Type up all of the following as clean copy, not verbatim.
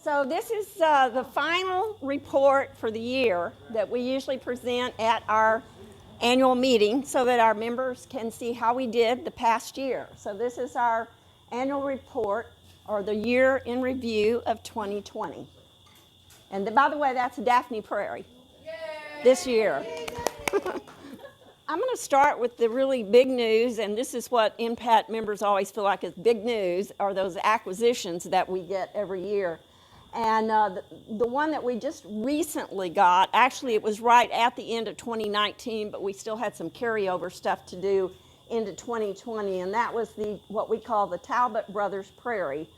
So this is the final report for the year that we usually present at our annual meeting so that our members can see how we did the past year. So this is our annual report, or the year in review of 2020. And by the way, that's Daphne Prairie this year. I'm going to start with the really big news, and this is what NPAT members always feel like is big news, are those acquisitions that we get every year. And the one that we just recently got, actually it was right at the end of 2019, but we still had some carryover stuff to do into 2020, and that was what we call the Talbot Brothers Prairie.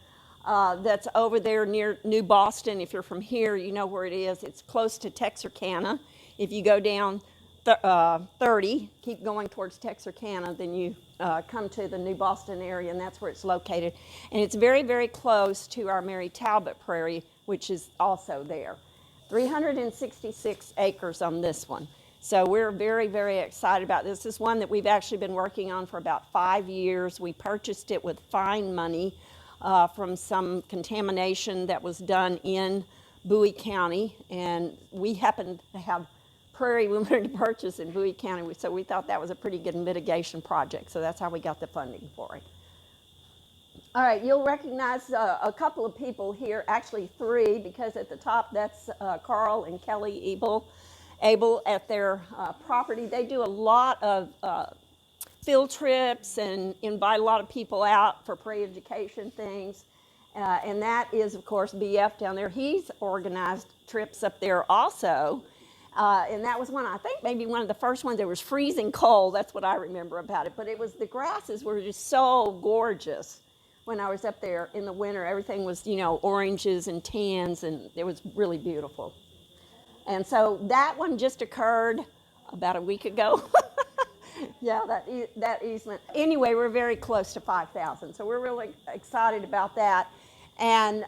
That's over there near New Boston. If you're from here, you know where it is. It's close to Texarkana. If you go down 30, keep going towards Texarkana, then you come to the New Boston area, and that's where it's located. And it's very, very close to our Mary Talbot Prairie, which is also there. 366 acres on this one. So we're very, very excited about this. This is one that we've actually been working on for about 5 years. We purchased it with fine money from some contamination that was done in Bowie County, and we happened to have Prairie we wanted to purchase in Bowie County, so we thought that was a pretty good mitigation project, so that's how we got the funding for it. All right, you'll recognize a couple of people here, actually 3, because at the top that's Carl and Kelly Abel at their property. They do a lot of field trips and invite a lot of people out for pre-education things. And that is, of course, BF down there. He's organized trips up there also. And that was I think maybe one of the first ones. It was freezing cold. That's what I remember about it. But the grasses were just so gorgeous when I was up there in the winter. Everything was, oranges and tans, and it was really beautiful. And so that one just occurred about a week ago. Yeah, that easement. Anyway, we're very close to 5,000, so we're really excited about that. And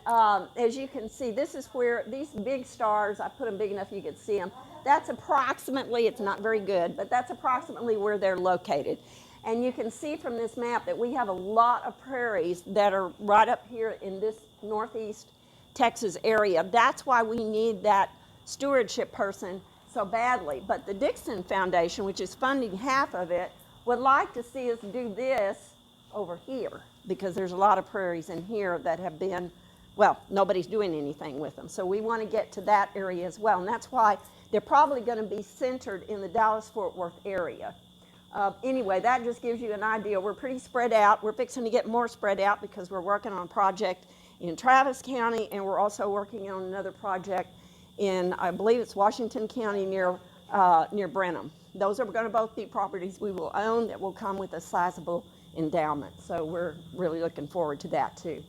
as you can see, this is where these big stars, I put them big enough you could see them. That's approximately, it's not very good, but that's approximately where they're located. And you can see from this map that we have a lot of prairies that are right up here in this northeast Texas area. That's why we need that stewardship person so badly. But the Dixon Foundation, which is funding half of it, would like to see us do this over here, because there's a lot of prairies in here that have been, nobody's doing anything with them. So we want to get to that area as well. And that's why they're probably going to be centered in the Dallas-Fort Worth area. Anyway, that just gives you an idea. We're pretty spread out. We're fixing to get more spread out because we're working on a project in Travis County, and we're also working on another project in, I believe it's Washington County near Brenham. Those are going to both be properties we will own that will come with a sizable endowment. So we're really looking forward to that too.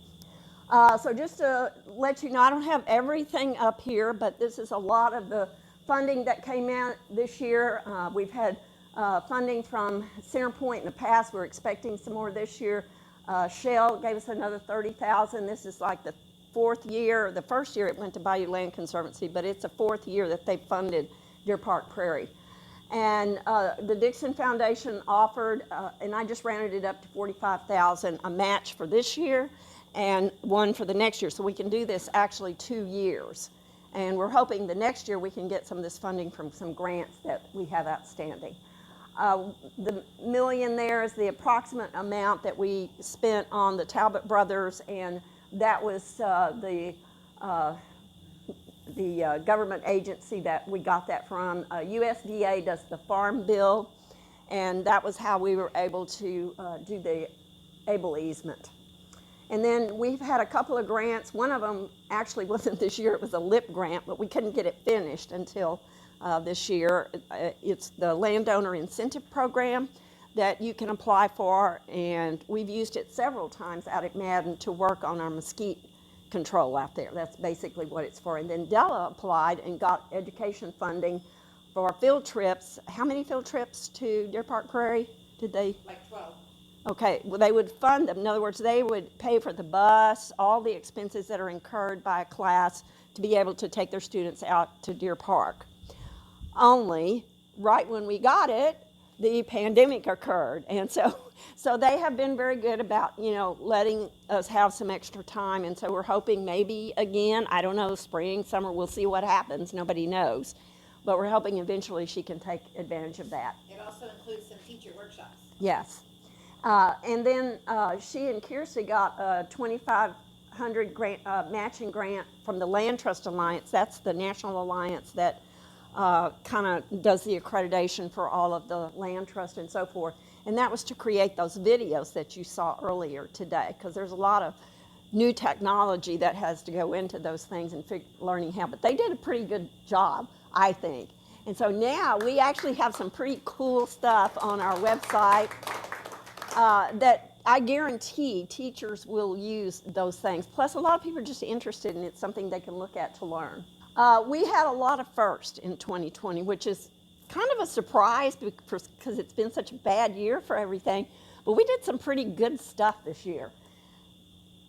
So just to let you know, I don't have everything up here, but this is a lot of the funding that came out this year. We've had funding from Centerpoint in the past. We're expecting some more this year. Shell gave us another $30,000. This is like the 4th year. The first year it went to Bayou Land Conservancy, but it's the 4th year that they funded Deer Park Prairie. And the Dixon Foundation offered, and I just rounded it up to $45,000, a match for this year and one for the next year. So we can do this actually 2 years. And we're hoping the next year we can get some of this funding from some grants that we have outstanding. The million there is the approximate amount that we spent on the Talbot Brothers, and that was the government agency that we got that from. USDA does the farm bill, and that was how we were able to do the able easement. And then we've had a couple of grants. One of them actually wasn't this year, it was a LIP grant, but we couldn't get it finished until this year. It's the Landowner Incentive Program that you can apply for, and we've used it several times out at Madden to work on our mesquite control out there. That's basically what it's for. And then Della applied and got education funding for field trips. How many field trips to Deer Park Prairie did they? Like 12. Okay, well, they would fund them. In other words, they would pay for the bus, all the expenses that are incurred by a class to be able to take their students out to Deer Park. Only right when we got it, the pandemic occurred. And so So they have been very good about, letting us have some extra time. And so we're hoping maybe again, I don't know, spring, summer, we'll see what happens. Nobody knows. But we're hoping eventually she can take advantage of that. It also includes some teacher workshops. Yes. And then she and Kiersey got a $2,500 grant, matching grant from the Land Trust Alliance. That's the national alliance that kind of does the accreditation for all of the land trust and so forth. And that was to create those videos that you saw earlier today, because there's a lot of new technology that has to go into those things and learning how. But they did a pretty good job, I think. And so now we actually have some pretty cool stuff on our website that I guarantee teachers will use those things. Plus, a lot of people are just interested in it, something they can look at to learn. We had a lot of firsts in 2020, which is kind of a surprise because it's been such a bad year for everything. But we did some pretty good stuff this year.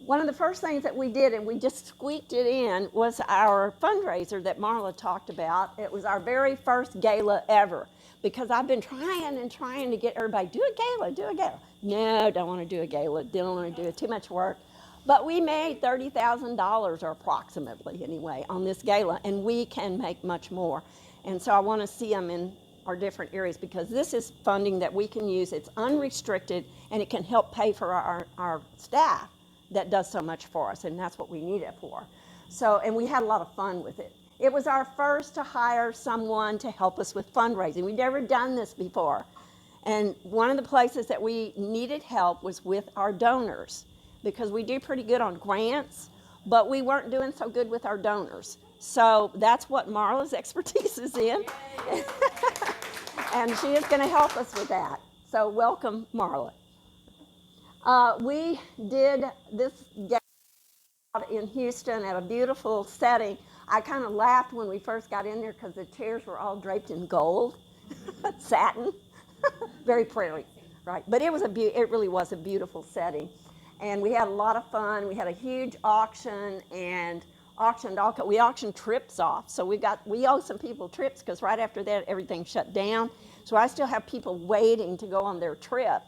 One of the first things that we did, and we just squeaked it in, was our fundraiser that Marla talked about. It was our very first gala ever, because I've been trying to get everybody, do a gala. No, don't want to do a gala, don't want to do it, too much work. But we made $30,000, or approximately anyway, on this gala, and we can make much more. And so I want to see them in our different areas, because this is funding that we can use. It's unrestricted, and it can help pay for our staff that does so much for us, and that's what we need it for. So, and we had a lot of fun with it. It was our first to hire someone to help us with fundraising. We'd never done this before. And one of the places that we needed help was with our donors, because we do pretty good on grants, but we weren't doing so good with our donors. So that's what Marla's expertise is in. And she is going to help us with that. So welcome, Marla. We did this gala in Houston at a beautiful setting. I kind of laughed when we first got in there because the chairs were all draped in gold, satin, very Prairie, right? But it really was a beautiful setting. And we had a lot of fun. We had a huge auction and we auctioned trips off. So we owe some people trips, because right after that everything shut down. So I still have people waiting to go on their trip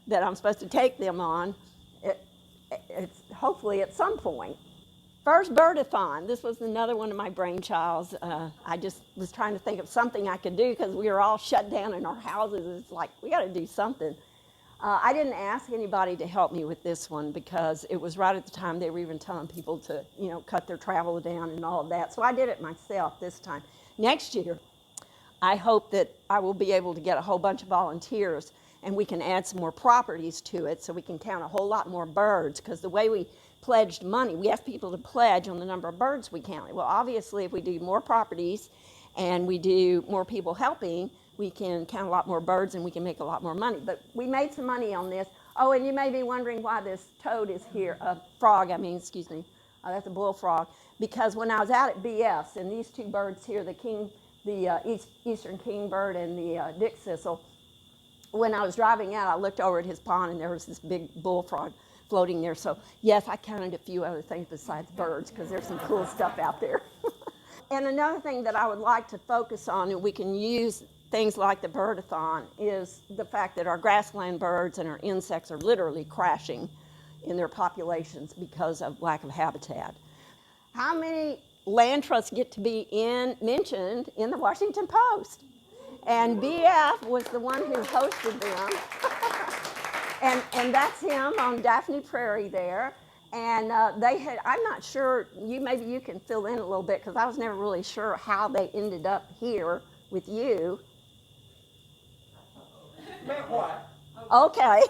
that I'm supposed to take them on, it's hopefully at some point. First Bird-a-thon. This was another one of my brainchilds. I just was trying to think of something I could do, because we were all shut down in our houses. It's like, we got to do something. I didn't ask anybody to help me with this one, because it was right at the time they were even telling people to, cut their travel down and all of that. So I did it myself this time. Next year, I hope that I will be able to get a whole bunch of volunteers, and we can add some more properties to it, so we can count a whole lot more birds. Because the way we pledged money, we asked people to pledge on the number of birds we counted. Well, obviously, if we do more properties and we do more people helping, we can count a lot more birds and we can make a lot more money. But we made some money on this. Oh, and you may be wondering why this toad is here, that's a bullfrog. Because when I was out at BS, and these two birds here, the eastern kingbird and the dick thistle, when I was driving out, I looked over at his pond, and there was this big bullfrog floating there. So yes, I counted a few other things besides birds, because there's some cool stuff out there. And another thing that I would like to focus on, and we can use things like the Bird-a-thon, is the fact that our grassland birds and our insects are literally crashing in their populations because of lack of habitat. How many land trusts get to be mentioned in the Washington Post? And BF was the one who hosted them. and that's him on Daphne Prairie there. And I'm not sure, maybe you can fill in a little bit, because I was never really sure how they ended up here with you. Matt White. Okay.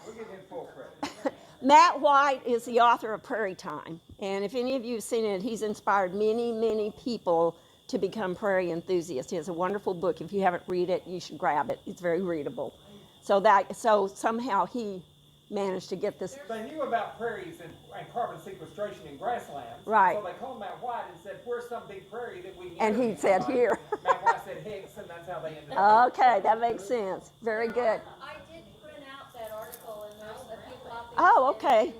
We'll give him full credit. Matt White is the author of Prairie Time. And if any of you have seen it, he's inspired many, many people to become prairie enthusiasts. He has a wonderful book. If you haven't read it, you should grab it. It's very readable. So somehow he managed to get this. They knew about prairies and carbon sequestration in grasslands. Right. So they called Matt White and said, "Where's some big prairie that we can?" And he said, "Here." Matt White said Hicks, and that's how they ended up. Okay, that makes sense. Very good. I did print out that article, and there's a few copies. Oh, okay.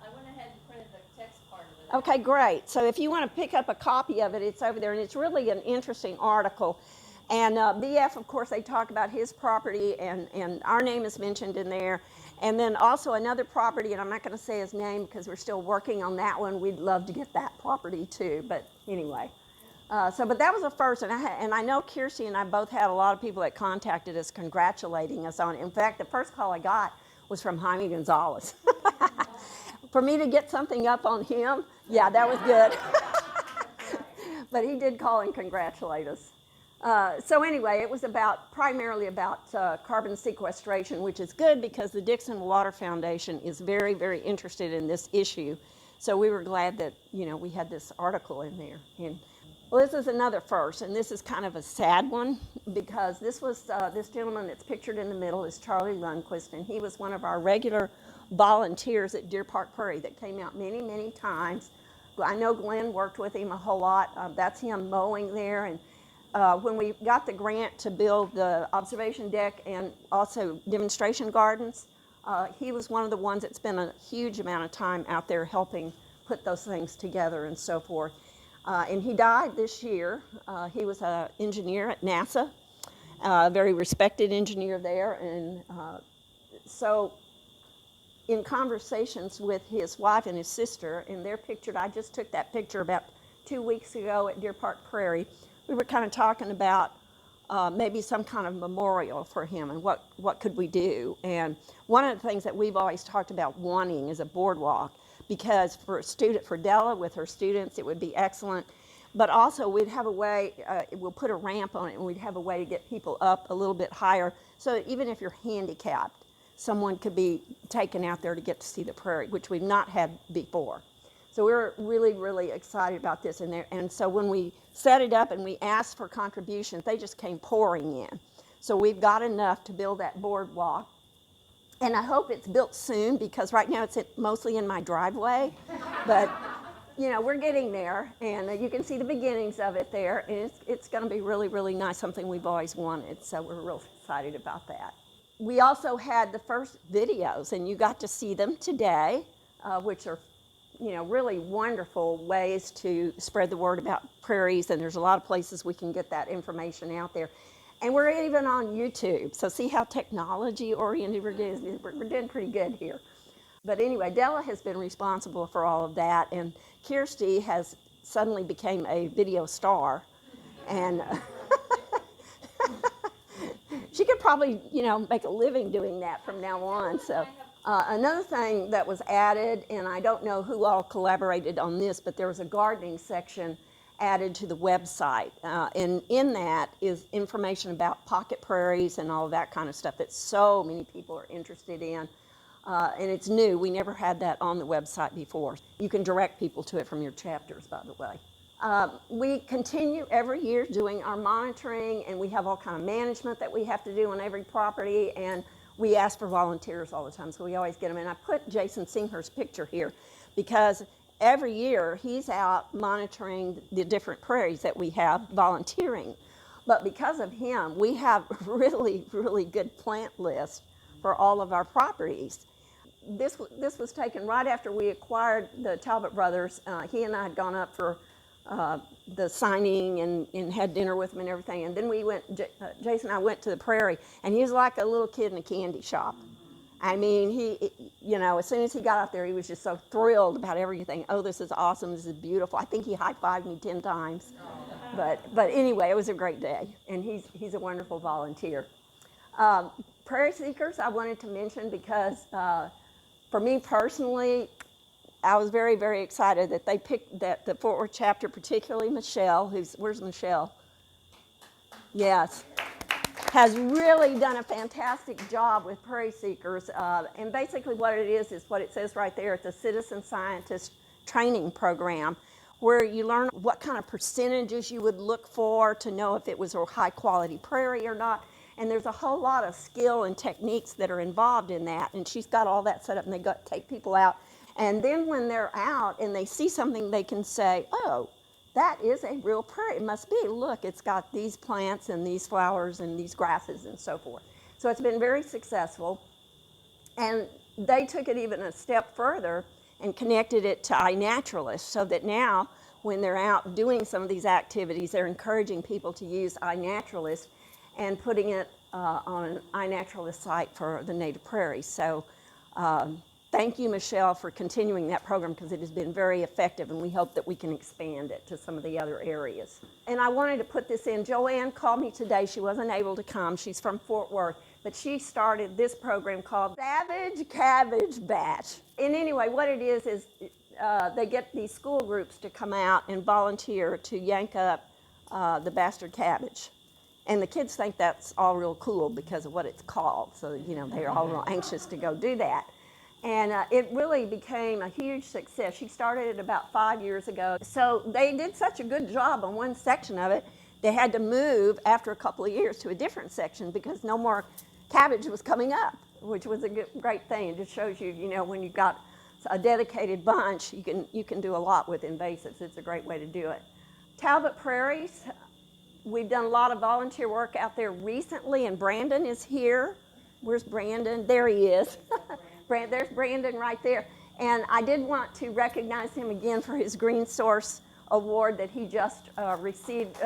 I went ahead and printed the text part of it. Okay, great. So if you want to pick up a copy of it, it's over there, and it's really an interesting article. And BF, of course, they talk about his property, and our name is mentioned in there. And then also another property, and I'm not going to say his name because we're still working on that one. We'd love to get that property too, but anyway. But that was a first, and I know Kirsty and I both had a lot of people that contacted us congratulating us on it. In fact, the first call I got was from Jaime Gonzalez. For me to get something up on him, yeah, that was good. But he did call and congratulate us. So anyway, it was primarily about carbon sequestration, which is good because the Dixon Water Foundation is very, very interested in this issue. So we were glad that, we had this article in there. And well, this is another first, and this is kind of a sad one because this was this gentleman that's pictured in the middle is Charlie Lundquist, and he was one of our regular volunteers at Deer Park Prairie that came out many, many times. I know Glenn worked with him a whole lot. That's him mowing there. And when we got the grant to build the observation deck and also demonstration gardens, he was one of the ones that spent a huge amount of time out there helping put those things together and so forth. And he died this year. He was an engineer at NASA, a very respected engineer there. And so in conversations with his wife and his sister, and they're pictured, I just took that picture about 2 weeks ago at Deer Park Prairie. We were kind of talking about maybe some kind of memorial for him and what could we do. And one of the things that we've always talked about wanting is a boardwalk, because for Della with her students, it would be excellent. But also we'd have a way, we'll put a ramp on it, and we'd have a way to get people up a little bit higher so that even if you're handicapped, someone could be taken out there to get to see the prairie, which we've not had before. So we're really, really excited about this. And so when we set it up and we asked for contributions, they just came pouring in. So we've got enough to build that boardwalk. And I hope it's built soon, because right now it's mostly in my driveway. But, we're getting there. And you can see the beginnings of it there. And it's going to be really, really nice, something we've always wanted. So we're real excited about that. We also had the first videos, and you got to see them today, which are really wonderful ways to spread the word about prairies, and there's a lot of places we can get that information out there. And we're even on YouTube, so see how technology oriented we're doing. We're doing pretty good here. But anyway, Della has been responsible for all of that, and Kirsty has suddenly became a video star, and she could probably, make a living doing that from now on. So another thing that was added, and I don't know who all collaborated on this, but there was a gardening section added to the website. And in that is information about pocket prairies and all of that kind of stuff that so many people are interested in. And it's new. We never had that on the website before. You can direct people to it from your chapters, by the way. We continue every year doing our monitoring, and we have all kind of management that we have to do on every property, and we ask for volunteers all the time, so we always get them. And I put Jason Singer's picture here because every year he's out monitoring the different prairies that we have volunteering. But because of him, we have really, really good plant list for all of our properties. This was taken right after we acquired the Talbot brothers. He and I had gone up for the signing and had dinner with him and everything. And then we went, Jason and I went to the prairie, and he was like a little kid in a candy shop. I mean, he, as soon as he got out there, he was just so thrilled about everything. Oh, this is awesome, this is beautiful. I think he high-fived me 10 times. But anyway, it was a great day, and he's a wonderful volunteer. Prairie Seekers, I wanted to mention because for me personally, I was very, very excited that they picked that the Fort Worth chapter, particularly Michelle, where's Michelle? Yes, has really done a fantastic job with Prairie Seekers. And basically what it is what it says right there. It's a citizen scientist training program where you learn what kind of percentages you would look for to know if it was a high quality prairie or not. And there's a whole lot of skill and techniques that are involved in that. And she's got all that set up, and they take people out. And then when they're out and they see something, they can say, oh, that is a real prairie. It must be. Look, it's got these plants and these flowers and these grasses and so forth. So it's been very successful. And they took it even a step further and connected it to iNaturalist, so that now when they're out doing some of these activities, they're encouraging people to use iNaturalist and putting it on an iNaturalist site for the native prairies. So thank you, Michelle, for continuing that program because it has been very effective, and we hope that we can expand it to some of the other areas. And I wanted to put this in. JoAnn called me today. She wasn't able to come. She's from Fort Worth, but she started this program called Savage Cabbage Batch. And anyway, what it is they get these school groups to come out and volunteer to yank up the bastard cabbage. And the kids think that's all real cool because of what it's called. So, you know, they're all real anxious to go do that. And it really became a huge success. She started it about 5 years ago. So they did such a good job on one section of it, they had to move after a couple of years to a different section because no more cabbage was coming up, which was a great thing. It just shows you, you know, when you've got a dedicated bunch, you can do a lot with invasives. It's a great way to do it. Talbot Prairies, we've done a lot of volunteer work out there recently, and Brandon is here. Where's Brandon? There he is. There's Brandon right there. And I did want to recognize him again for his Green Source Award that he just received.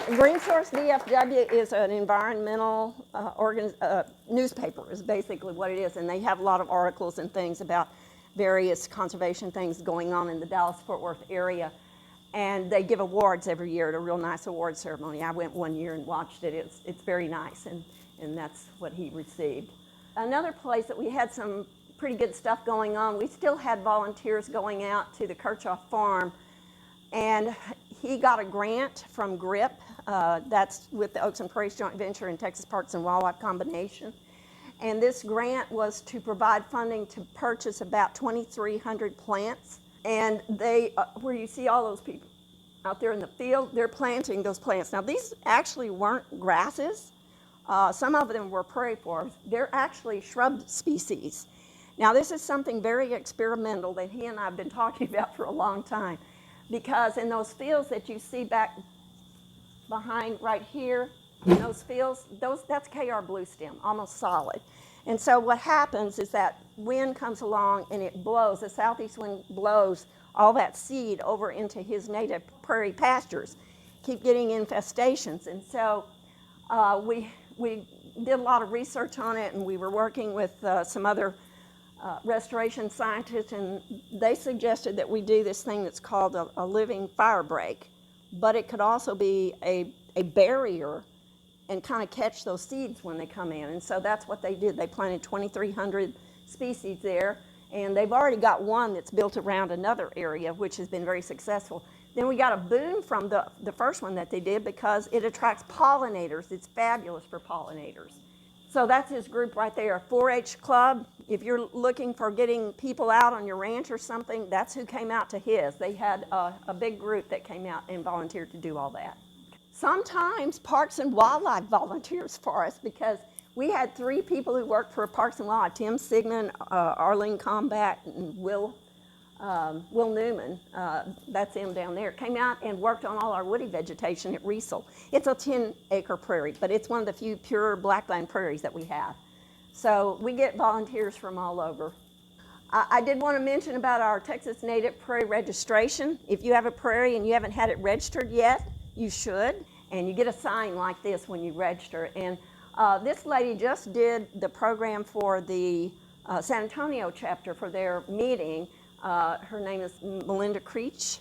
Green Source DFW is an environmental newspaper is basically what it is, and they have a lot of articles and things about various conservation things going on in the Dallas-Fort Worth area. And they give awards every year at a real nice award ceremony. I went one year and watched it. It's very nice, and that's what he received. Another place that we had some pretty good stuff going on, we still had volunteers going out to the Kirchoff farm, and he got a grant from GRIP. That's with the Oaks and Prairies Joint Venture and Texas Parks and Wildlife Combination. And this grant was to provide funding to purchase about 2,300 plants. And they, where you see all those people out there in the field, they're planting those plants. Now, these actually weren't grasses. Some of them were prairie forests. They're actually shrub species. Now, this is something very experimental that he and I have been talking about for a long time, because in those fields that you see back behind right here, in those fields, that's KR blue stem, almost solid. And so what happens is that wind comes along and it blows, the southeast wind blows all that seed over into his native prairie pastures, keep getting infestations. And so we did a lot of research on it, and we were working with some other restoration scientists, and they suggested that we do this thing that's called a living fire break, but it could also be a barrier and kind of catch those seeds when they come in. And so that's what they did. They planted 2,300 species there, and they've already got one that's built around another area, which has been very successful. Then we got a boom from the first one that they did because it attracts pollinators. It's fabulous for pollinators. So that's his group right there, a 4-H club. If you're looking for getting people out on your ranch or something, that's who came out to his. They had a big group that came out and volunteered to do all that. Sometimes Parks and Wildlife volunteers for us because we had 3 people who worked for Parks and Wildlife, Tim Sigmund, Arlene Combat, and Will Newman, that's him down there, came out and worked on all our woody vegetation at Riesel. It's a 10-acre prairie, but it's one of the few pure blackland prairies that we have. So we get volunteers from all over. I did want to mention about our Texas Native Prairie registration. If you have a prairie and you haven't had it registered yet, you should, and you get a sign like this when you register. And this lady just did the program for the San Antonio chapter for their meeting. Her name is Melinda Creech,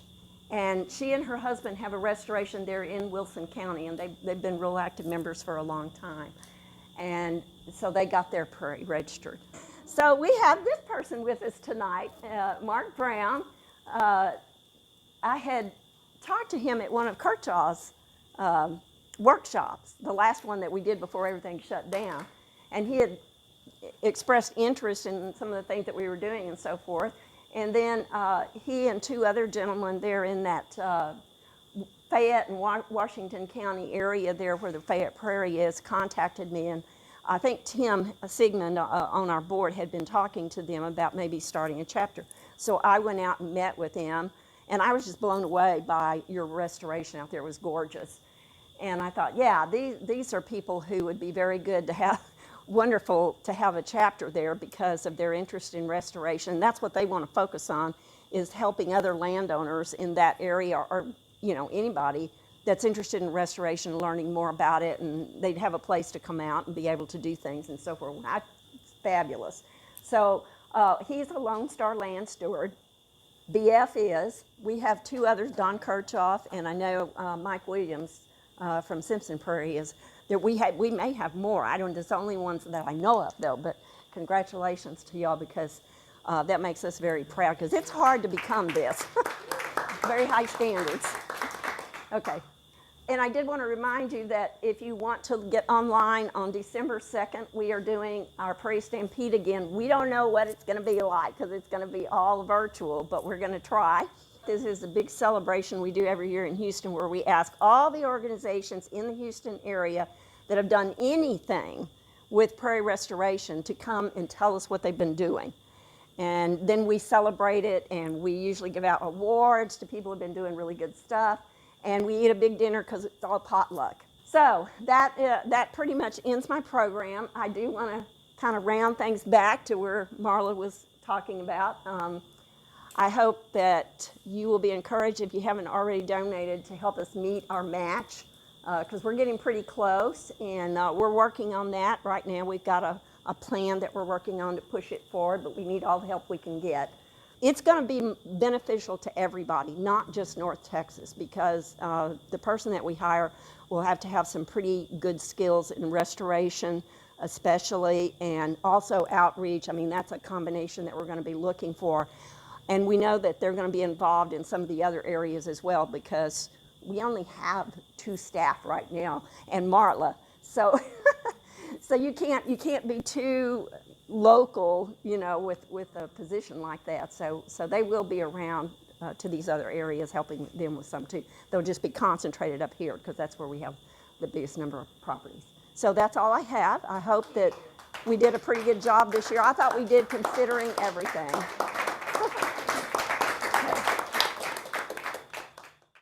and she and her husband have a restoration there in Wilson County, and they've been real active members for a long time. And so they got their prairie registered. So we have this person with us tonight, Mark Brown. I had talked to him at one of Kirchoff's workshops, the last one that we did before everything shut down, and he had expressed interest in some of the things that we were doing and so forth. And then he and 2 other gentlemen there in that Fayette and Washington County area there where the Fayette Prairie is contacted me, and I think Tim Sigmund on our board had been talking to them about maybe starting a chapter. So I went out and met with them, and I was just blown away by your restoration out there. It was gorgeous. And I thought, yeah, these are people who would be very good to have, wonderful to have a chapter there because of their interest in restoration. That's what they want to focus on, is helping other landowners in that area, or anybody that's interested in restoration, learning more about it, and they'd have a place to come out and be able to do things and so forth. It's fabulous. So he's a Lone Star land steward. BF is. We have two others, Don Kirchoff, and I know Mike Williams from Simpson Prairie is. That we may have more. I don't. It's the only ones that I know of, though. But congratulations to y'all, because that makes us very proud. Because it's hard to become this. Very high standards. Okay. And I did want to remind you that if you want to get online on December 2nd, we are doing our Prairie Stampede again. We don't know what it's going to be like, because it's going to be all virtual, but we're going to try. This is a big celebration we do every year in Houston, where we ask all the organizations in the Houston area that have done anything with prairie restoration to come and tell us what they've been doing. And then we celebrate it, and we usually give out awards to people who have been doing really good stuff. And we eat a big dinner, because it's all potluck. So that pretty much ends my program. I do want to kind of round things back to where Marla was talking about. I hope that you will be encouraged, if you haven't already donated, to help us meet our match, because we're getting pretty close, and we're working on that right now. We've got a plan that we're working on to push it forward, but we need all the help we can get. It's going to be beneficial to everybody, not just North Texas, because the person that we hire will have to have some pretty good skills in restoration, especially, and also outreach. I mean, that's a combination that we're going to be looking for. And we know that they're going to be involved in some of the other areas as well, because we only have 2 staff right now, and Marla. So, so you can't be too local, with a position like that. So they will be around to these other areas, helping them with some too. They'll just be concentrated up here, because that's where we have the biggest number of properties. So that's all I have. I hope that we did a pretty good job this year. I thought we did, considering everything.